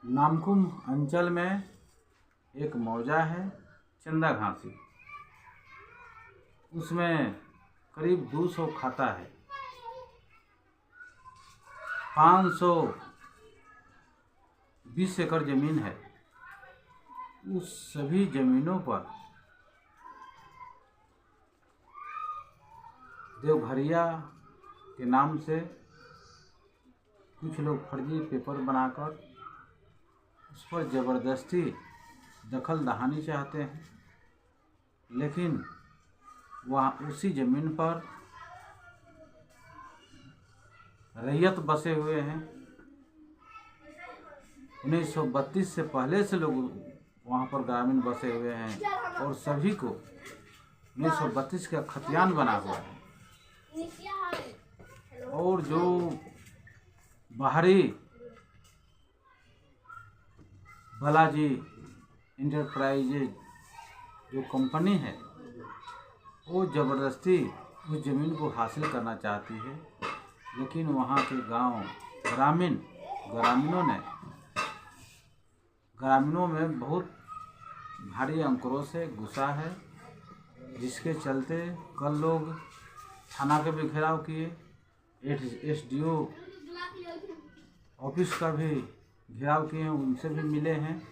नामकुम अंचल में एक मौजा है चंदा घासी। उसमें करीब 200 खाता है। 520 एकड़ ज़मीन है। उस सभी ज़मीनों पर देवघरिया के नाम से कुछ लोग फर्जी पेपर बनाकर उस पर ज़बरदस्ती दखल दहानी चाहते हैं, लेकिन वहाँ उसी ज़मीन पर रैयत बसे हुए हैं। 1932 से पहले से लोग वहाँ पर ग्रामीण बसे हुए हैं और सभी को 1932 का खतियान बना हुआ है। और जो बाहरी बालाजी इंटरप्राइजेज जो कंपनी है वो ज़बरदस्ती उस ज़मीन को हासिल करना चाहती है, लेकिन वहाँ के गांव ग्रामीणों में बहुत भारी अंकुरों से गुस्सा है, जिसके चलते कल लोग थाना के भी घेराव किए, SDO ऑफिस का भी घेराव किए हैं, उनसे भी मिले हैं।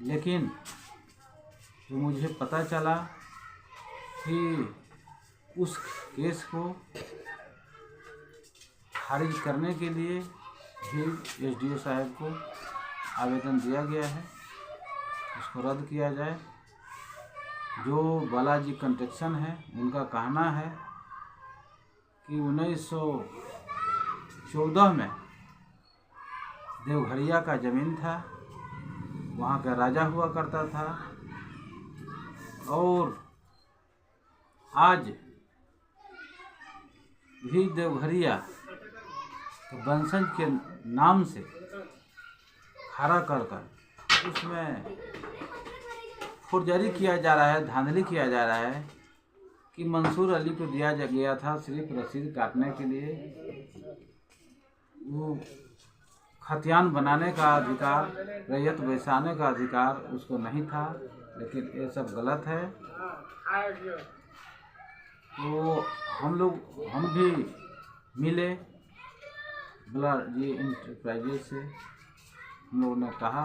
लेकिन जो मुझे पता चला कि उस केस को खारिज करने के लिए भी SDO साहब को आवेदन दिया गया है, उसको रद्द किया जाए। जो बालाजी कंस्ट्रक्शन है उनका कहना है कि 1914 में देवघरिया का ज़मीन था, वहाँ का राजा हुआ करता था, और आज भी देवघरिया तो वंशज के नाम से खड़ा कर उसमें फोर्जरी किया जा रहा है, धांधली किया जा रहा है कि मंसूर अली को दिया गया था सिर्फ रसीद काटने के लिए। वो खतियान बनाने का अधिकार, रैयत बैसाने का अधिकार उसको नहीं था, लेकिन ये सब गलत है। तो हम भी मिले बालाजी इंटरप्राइजेज से। हम लोगों ने कहा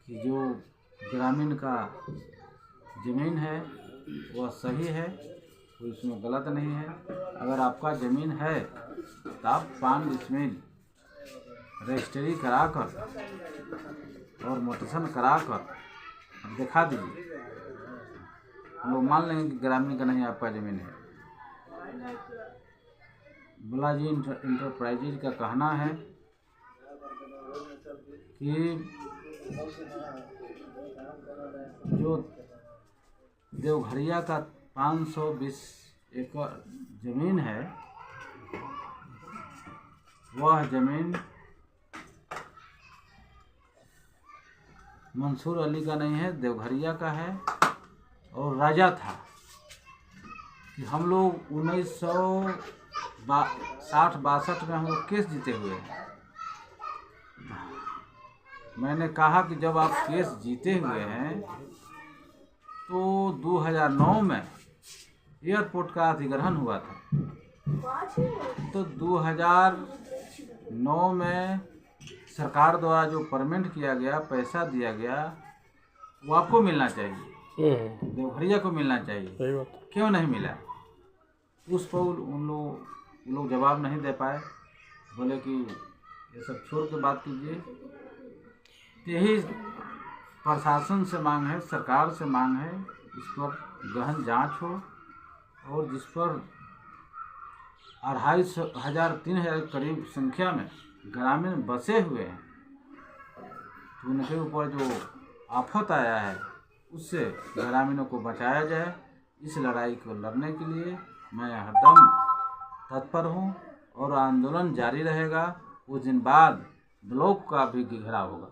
कि जो ग्रामीण का ज़मीन है वह सही है, कोई उसमें गलत नहीं है। अगर आपका ज़मीन है तो आप 5 डिसमिल रजिस्ट्री कराकर और मोटेशन कराकर दिखा दीजिए, हम लोग मान लेंगे कि ग्रामीण का नहीं आपका ज़मीन है। बालाजी इंटरप्राइजेज का कहना है कि जो देवघरिया का 520 एकड़ ज़मीन है, वह ज़मीन मंसूर अली का नहीं है, देवघरिया का है। और राजा था कि हम लोग 1960-62 में हम लोग केस जीते हुए हैं। मैंने कहा कि जब आप केस जीते हुए हैं तो 2009 में एयरपोर्ट का अधिग्रहण हुआ था, तो 2009 में सरकार द्वारा जो पेमेंट किया गया, पैसा दिया गया, वो आपको मिलना चाहिए, देवघरिया को मिलना चाहिए। सही बात। क्यों नहीं मिला? उस पर उन लोग जवाब नहीं दे पाए, बोले कि ये सब छोड़ के बात कीजिए। यही प्रशासन से मांग है, सरकार से मांग है, इस पर गहन जांच हो, और जिस पर 2,500-3,000 करीब संख्या में ग्रामीण बसे हुए हैं, तो उनके ऊपर जो आफत आया है उससे ग्रामीणों को बचाया जाए। इस लड़ाई को लड़ने के लिए मैं हरदम तत्पर हूँ और आंदोलन जारी रहेगा। कुछ दिन बाद ब्लॉक का भी घेराव होगा।